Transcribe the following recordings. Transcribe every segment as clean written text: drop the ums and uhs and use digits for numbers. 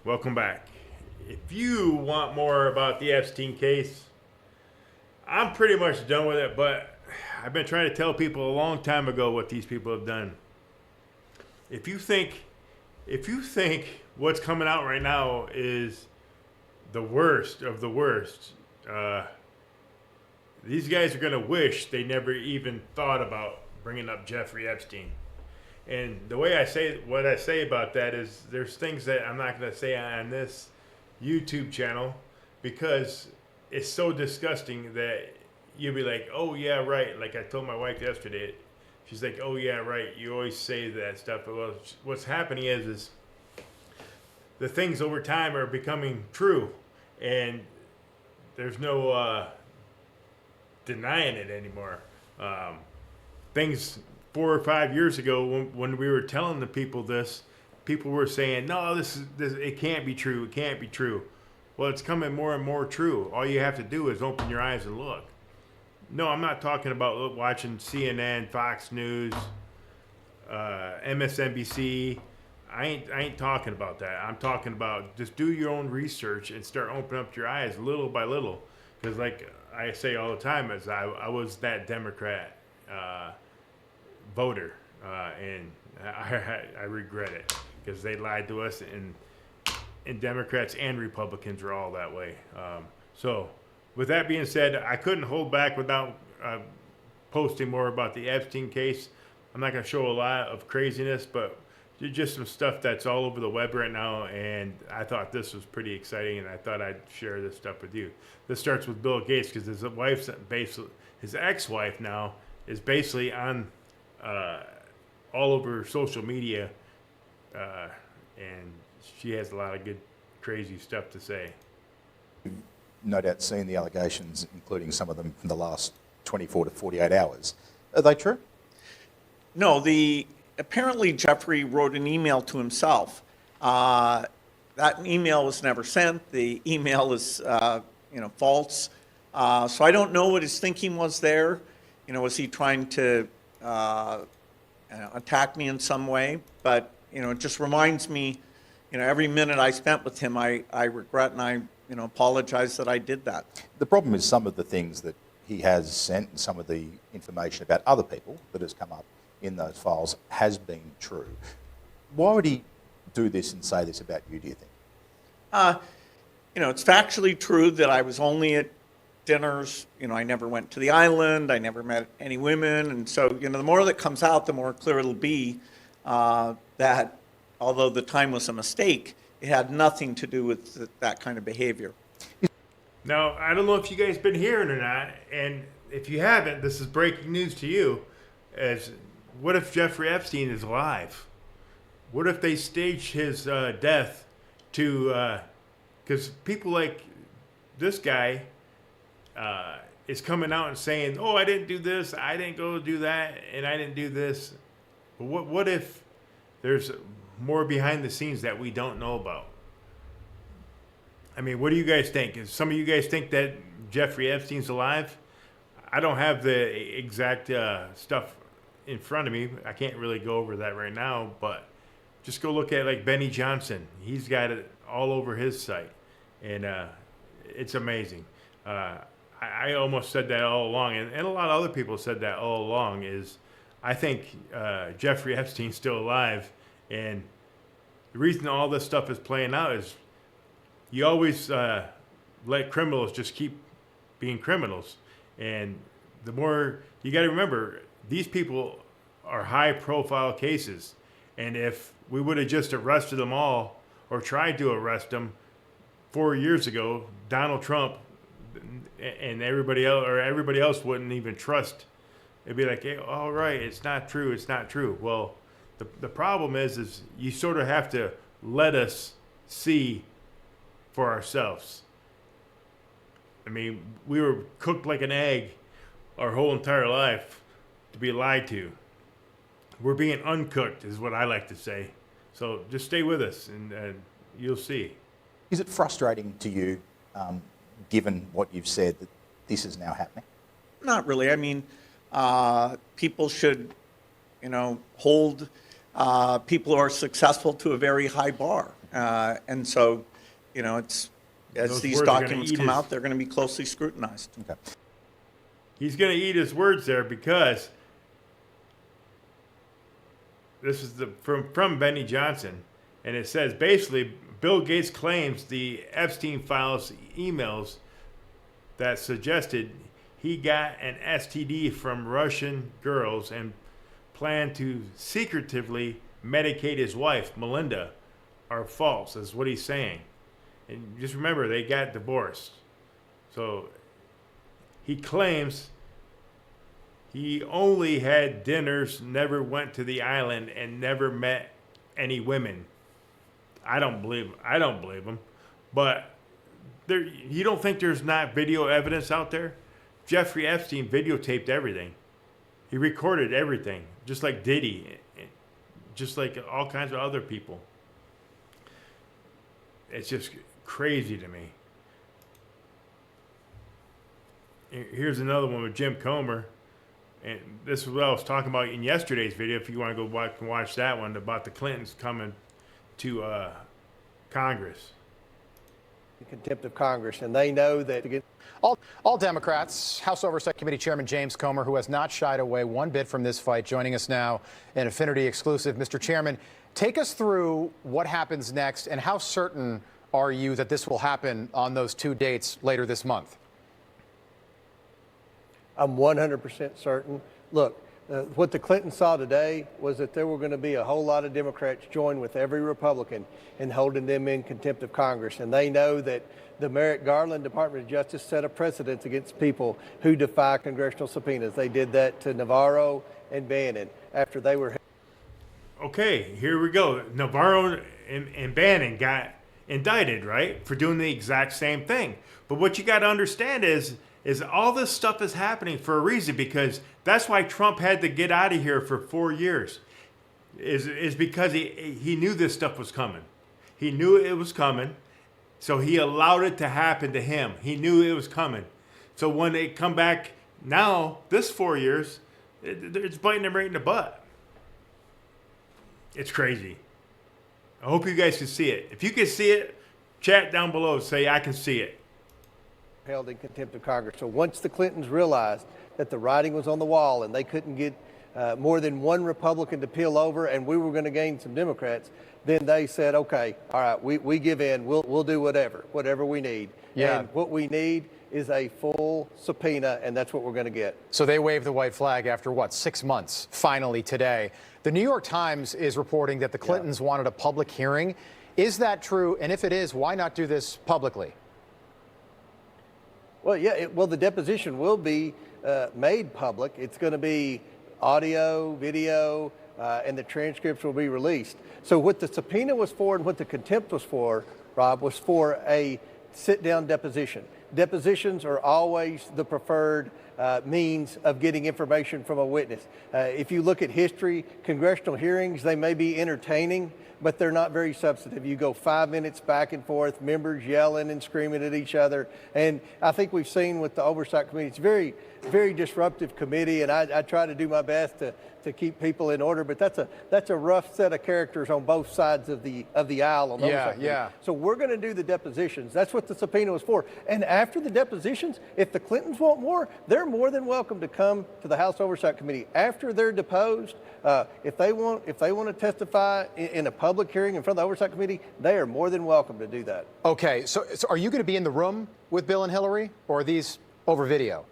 Welcome back. If you want more about the Epstein case, I'm pretty much done with it, but I've been trying to tell people a long time ago what these people have done. If you think if you think what's coming out right now is the worst of the worst, uh, these guys are going to wish they never even thought about bringing up Jeffrey Epstein. And the way I say what I say about that is there's things that I'm not going to say on this YouTube channel because it's so disgusting that you'll be like, oh yeah, right. Like I told my wife yesterday, she's like, oh yeah, right. You always say that stuff. But well, what's happening is the things over time are becoming true, and there's no denying it anymore. Things 4 or 5 years ago when we were telling the people this, people were saying, no, this it can't be true. It can't be true. Well, it's coming more and more true. All you have to do is open your eyes and look. No, I'm not talking about watching CNN, Fox News, MSNBC. I ain't talking about that. I'm talking about just do your own research and start opening up your eyes little by little. Because like I say all the time, as I was that Democrat voter, and I regret it because they lied to us, and Democrats and Republicans are all that way. So, with that being said, I couldn't hold back without posting more about the Epstein case. I'm not going to show a lot of craziness, but just some stuff that's all over the web right now, and I thought this was pretty exciting, and I thought I'd share this stuff with you. This starts with Bill Gates because his ex-wife now is basically on all over social media, and she has a lot of good, crazy stuff to say. No doubt seen the allegations, including some of them from the last 24 to 48 hours. Are they true? No, apparently Jeffrey wrote an email to himself. That email was never sent. The email is, false. So I don't know what his thinking was there. Was he trying to attack me in some way? But it just reminds me, every minute I spent with him, I regret and I apologize that I did that. The problem is some of the things that he has sent and some of the information about other people that has come up in those files has been true. Why would he do this and say this about you, do you think? It's factually true that I was only at dinners. I never went to the island. I never met any women. And so, the more that comes out, the more clear it'll be that although the time was a mistake, it had nothing to do with that kind of behavior. Now, I don't know if you guys been hearing or not, and if you haven't, this is breaking news to you. As what if Jeffrey Epstein is alive? What if they staged his death to, because people like this guy is coming out and saying, oh, I didn't do this, I didn't go do that, and I didn't do this. But what if there's more behind the scenes that we don't know about? I mean, what do you guys think? Some of you guys think that Jeffrey Epstein's alive? I don't have the exact stuff in front of me. I can't really go over that right now, but just go look at like Benny Johnson. He's got it all over his site, and it's amazing. I almost said that all along, and a lot of other people said that all along, is I think Jeffrey Epstein's still alive, and the reason all this stuff is playing out is you always let criminals just keep being criminals. And the more, you got to remember, these people are high profile cases. And if we would have just arrested them all or tried to arrest them 4 years ago, Donald Trump and everybody else wouldn't even trust. It'd be like, hey, all right, it's not true, it's not true. Well, the problem is you sort of have to let us see for ourselves. I mean, we were cooked like an egg our whole entire life to be lied to. We're being uncooked is what I like to say. So just stay with us and you'll see. Is it frustrating to you, given what you've said, that this is now happening? Not really. I mean, people should, hold people who are successful to a very high bar. And so, it's, as Those these words are gonna documents eat come his- out, they're going to be closely scrutinized. Okay. He's going to eat his words there because this is from Benny Johnson, and it says basically Bill Gates claims the Epstein files emails that suggested he got an STD from Russian girls and planned to secretively medicate his wife, Melinda, are false, is what he's saying. And just remember, they got divorced. So he claims he only had dinners, never went to the island, and never met any women. I don't believe him. But you don't think there's not video evidence out there? Jeffrey Epstein videotaped everything. He recorded everything, just like Diddy, just like all kinds of other people. It's just crazy to me. Here's another one with Jim Comer. And this is what I was talking about in yesterday's video. If you want to go watch that one about the Clintons coming to Congress. Contempt of Congress, and they know that. All Democrats. House Oversight Committee Chairman James Comer, who has not shied away one bit from this fight, joining us now in Affinity Exclusive. Mr. Chairman, take us through what happens next, and how certain are you that this will happen on those 2 dates later this month? I'm 100% certain. Look, what the Clintons saw today was that there were going to be a whole lot of Democrats join with every Republican in holding them in contempt of Congress. And they know that the Merrick Garland Department of Justice set a precedent against people who defy congressional subpoenas. They did that to Navarro and Bannon after they were. Okay, here we go. Navarro and Bannon got indicted, right, for doing the exact same thing. But what you got to understand is all this stuff is happening for a reason, because that's why Trump had to get out of here for 4 years, is because he knew this stuff was coming. He knew it was coming, so he allowed it to happen to him. He knew it was coming. So when they come back now, this 4 years, it's biting him right in the butt. It's crazy. I hope you guys can see it. If you can see it, chat down below, say I can see it. Held in contempt of Congress. So once the Clintons realized that the writing was on the wall and they couldn't get more than one Republican to peel over and we were going to gain some Democrats, then they said, okay, all right, we give in. We'll do whatever we need. Yeah. And what we need is a full subpoena, and that's what we're going to get. So they waved the white flag after, 6 months, finally today. The New York Times is reporting that the Clintons wanted a public hearing. Is that true? And if it is, why not do this publicly? Well, yeah, the deposition will be made public. It's going to be audio, video, and the transcripts will be released. So what the subpoena was for and what the contempt was for, Rob, was for a sit-down deposition. Depositions are always the preferred means of getting information from a witness. If you look at history, congressional hearings, they may be entertaining, but they're not very substantive. You go 5 minutes back and forth, members yelling and screaming at each other. And I think we've seen with the Oversight Committee, it's a very, very disruptive committee, and I try to do my best to keep people in order, but that's a rough set of characters on both sides of the aisle on the Oversight Committee. So we're going to do the depositions. That's what the subpoena was for. And after the depositions, if the Clintons want more, they're more than welcome to come to the House Oversight Committee after they're deposed. If they want to testify in a public hearing in front of the Oversight Committee, they are more than welcome to do that. Okay, so are you going to be in the room with Bill and Hillary, or are these over video?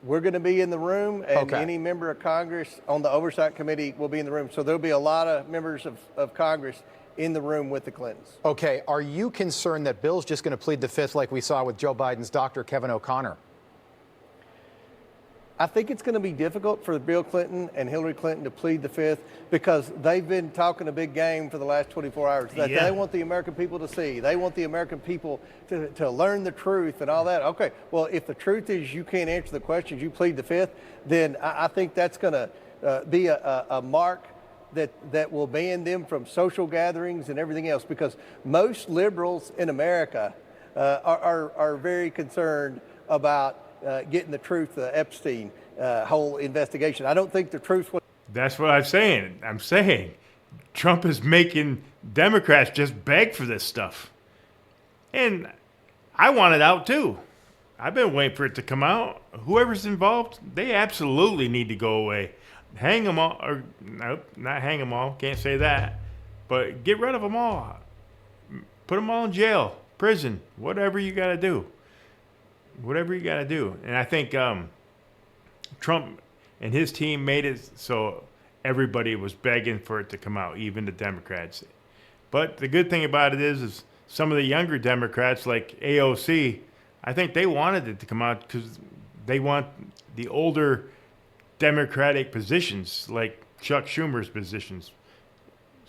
We're going to be in the room, and any member of Congress on the Oversight Committee will be in the room. So there'll be a lot of members of Congress in the room with the Clintons. Okay, are you concerned that Bill's just going to plead the fifth like we saw with Joe Biden's doctor, Kevin O'Connor? I think it's going to be difficult for Bill Clinton and Hillary Clinton to plead the fifth because they've been talking a big game for the last 24 hours that they want the American people to see. They want the American people to learn the truth and all that. Okay, well, if the truth is you can't answer the questions, you plead the fifth, then I think that's going to be a mark that will ban them from social gatherings and everything else, because most liberals in America are very concerned about getting the truth of the Epstein whole investigation. I don't think the truth was. That's what I'm saying. Trump is making Democrats just beg for this stuff. And I want it out too. I've been waiting for it to come out. Whoever's involved, they absolutely need to go away. Hang them all, or nope, not hang them all, can't say that. But get rid of them all. Put them all in jail, prison, whatever you got to do. Whatever you got to do. And I think Trump and his team made it so everybody was begging for it to come out, even the Democrats. But the good thing about it is some of the younger Democrats, like AOC, I think they wanted it to come out because they want the older Democratic positions, like Chuck Schumer's positions.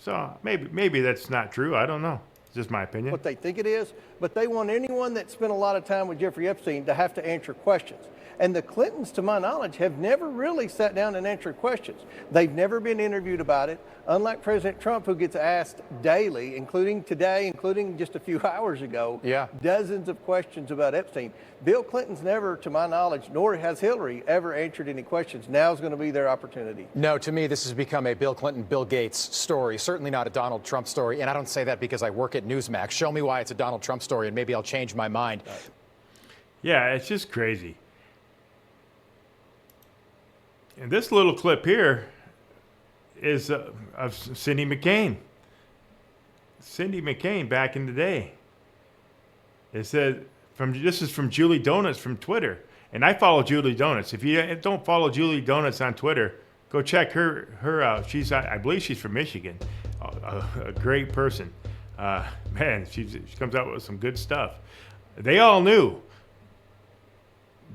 So maybe that's not true. I don't know. It's just my opinion. What they think it is, but they want anyone that spent a lot of time with Jeffrey Epstein to have to answer questions. And the Clintons, to my knowledge, have never really sat down and answered questions. They've never been interviewed about it, unlike President Trump, who gets asked daily, including today, including just a few hours ago, dozens of questions about Epstein. Bill Clinton's never, to my knowledge, nor has Hillary, ever answered any questions. Now's going to be their opportunity. No, to me, this has become a Bill Clinton, Bill Gates story, certainly not a Donald Trump story. And I don't say that because I work at Newsmax. Show me why it's a Donald Trump story, and maybe I'll change my mind. Yeah, it's just crazy. And this little clip here is of Cindy McCain. Cindy McCain back in the day. It said, this is from Julie Donuts from Twitter. And I follow Julie Donuts. If you don't follow Julie Donuts on Twitter, go check her out. I believe she's from Michigan. A great person. Man, she comes out with some good stuff. They all knew.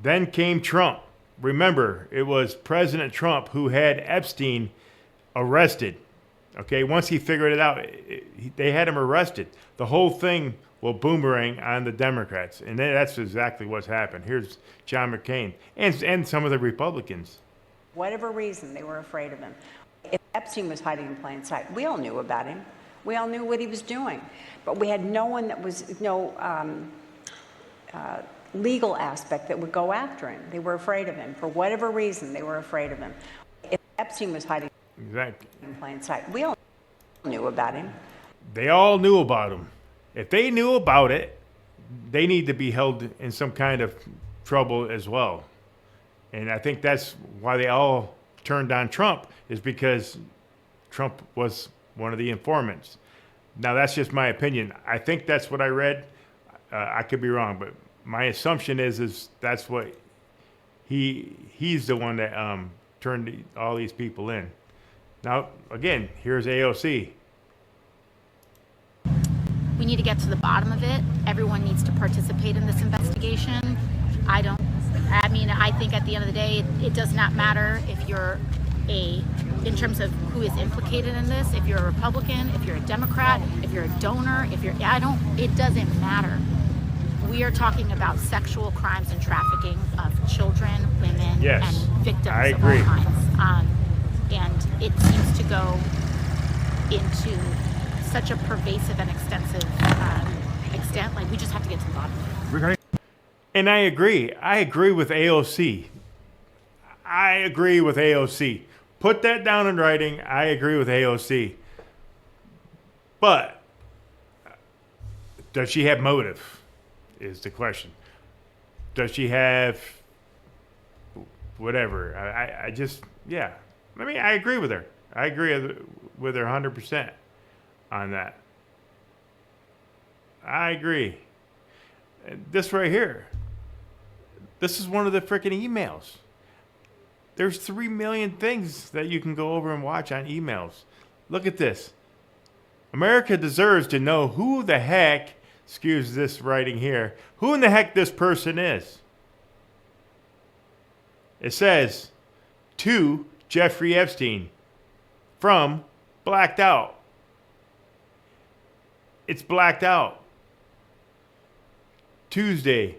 Then came Trump. Remember, it was President Trump who had Epstein arrested. Okay, once he figured it out, they had him arrested. The whole thing will boomerang on the Democrats, and that's exactly what's happened. Here's John McCain and some of the Republicans. Whatever reason, they were afraid of him. If Epstein was hiding in plain sight, we all knew about him. We all knew what he was doing, but we had no one that was legal aspect that would go after him. They were afraid of him. For whatever reason, they were afraid of him. If Epstein was hiding in plain sight, we all knew about him. They all knew about him. If they knew about it, they need to be held in some kind of trouble as well. And I think that's why they all turned on Trump, is because Trump was one of the informants. Now, that's just my opinion. I think that's what I read. I could be wrong, but my assumption is that's what he's the one that turned all these people in. Now, again, here's AOC. We need to get to the bottom of it. Everyone needs to participate in this investigation. I think at the end of the day, it does not matter if you're in terms of who is implicated in this, if you're a Republican, if you're a Democrat, if you're a donor, it doesn't matter. We are talking about sexual crimes and trafficking of children, women, and victims of all kinds. And it seems to go into such a pervasive and extensive extent. Like, we just have to get to the bottom of it. And I agree. I agree with AOC. Put that down in writing. I agree with AOC. But does she have motive? Is the question. Does she have whatever? I agree with her. I agree with her 100% on that. I agree. This right here. This is one of the freaking emails. There's 3 million things that you can go over and watch on emails. Look at this. America deserves to know who the heck, excuse this writing here, who in the heck this person is. It says, to Jeffrey Epstein, from blacked out. It's blacked out. Tuesday,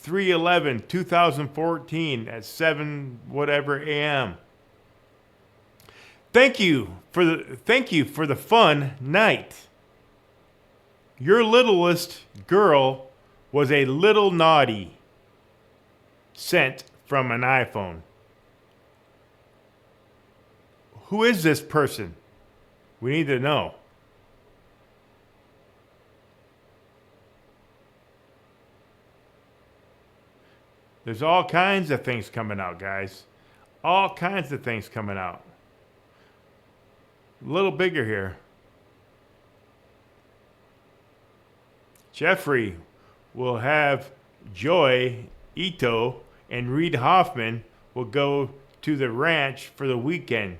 3/11/2014 at 7 whatever a.m. Thank you for the fun night. Your littlest girl was a little naughty. Sent from an iPhone. Who is this person? We need to know. There's all kinds of things coming out, guys. All kinds of things coming out. A little bigger here. Jeffrey will have Joy Ito and Reed Hoffman will go to the ranch for the weekend.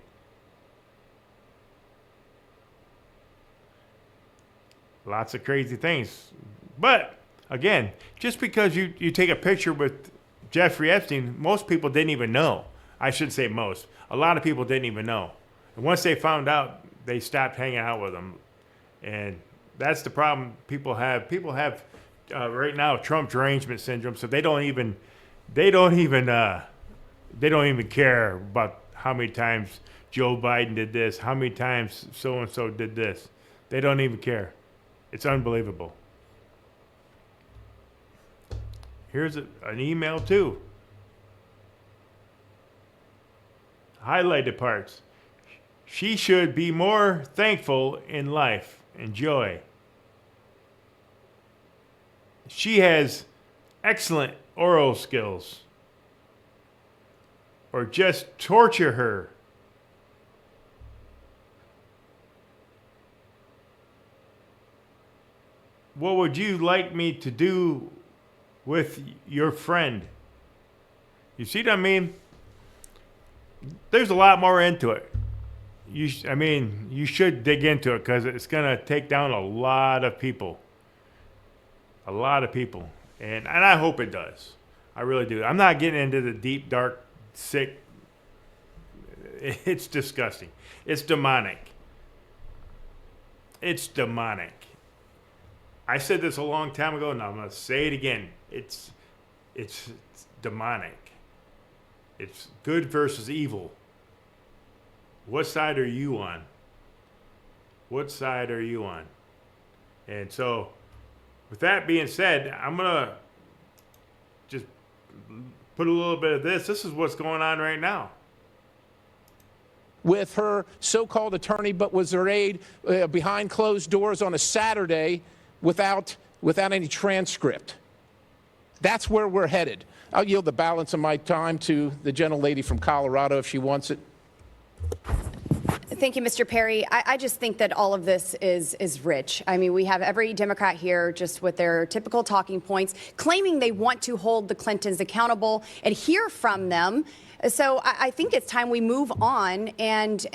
Lots of crazy things. But, again, just because you take a picture with Jeffrey Epstein, most people didn't even know. I shouldn't say most. A lot of people didn't even know. And once they found out, they stopped hanging out with him. And that's the problem people have. People have right now Trump derangement syndrome, so they don't even care about how many times Joe Biden did this, how many times so and so did this. They don't even care. It's unbelievable. Here's an email too. Highlighted parts. She should be more thankful in life and joy. She has excellent oral skills. Or just torture her. What would you like me to do with your friend? You see what I mean? There's a lot more into it. You should dig into it because it's going to take down a lot of people. A lot of people. And I hope it does. I really do. I'm not getting into the deep, dark, sick. It's disgusting. It's demonic. It's demonic. I said this a long time ago, and I'm going to say it again. It's demonic. It's good versus evil. What side are you on? What side are you on? And so, with that being said, I'm going to just put a little bit of this. This is what's going on right now. With her so-called attorney, but was her aide behind closed doors on a Saturday without any transcript. That's where we're headed. I'll yield the balance of my time to the gentlelady from Colorado if she wants it. Thank you, Mr. Perry. I just think that all of this is rich. I mean, we have every Democrat here just with their typical talking points, claiming they want to hold the Clintons accountable and hear from them. So I think it's time we move on and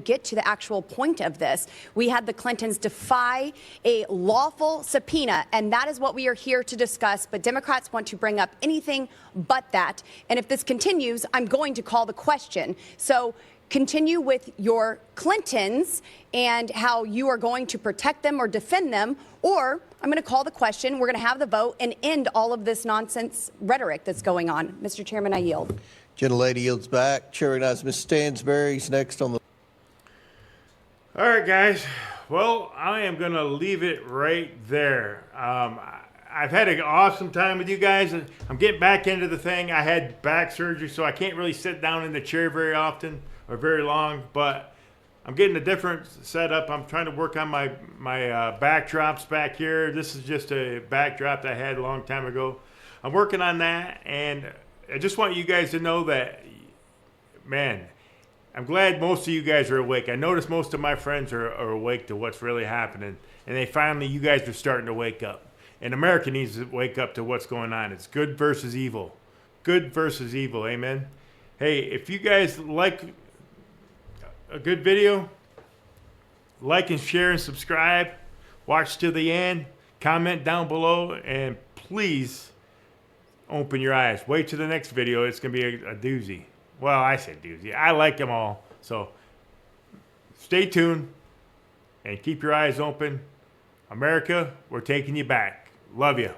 get to the actual point of this. We had the Clintons defy a lawful subpoena, and that is what we are here to discuss. But Democrats want to bring up anything but that. And if this continues, I'm going to call the question. So continue with your Clintons and how you are going to protect them or defend them, or I'm going to call the question, we're going to have the vote and end all of this nonsense rhetoric that's going on. Mr. Chairman, I yield. Gentlelady yields back. Chair recognizes Ms. Stansberry's next on the. All right, guys. Well, I am going to leave it right there. I've had an awesome time with you guys. I'm getting back into the thing. I had back surgery, so I can't really sit down in the chair very often or very long, but I'm getting a different setup. I'm trying to work on my backdrops back here. This is just a backdrop that I had a long time ago. I'm working on that, and I just want you guys to know that, man, I'm glad most of you guys are awake. I noticed most of my friends are awake to what's really happening, and you guys are starting to wake up. And America needs to wake up to what's going on. It's good versus evil. Good versus evil, amen? Hey, if you guys like a good video, like and share and subscribe. Watch to the end. Comment down below, and please open your eyes. Wait till the next video. It's going to be a doozy. Well, I said doozy. I like them all. So stay tuned and keep your eyes open. America, we're taking you back. Love you.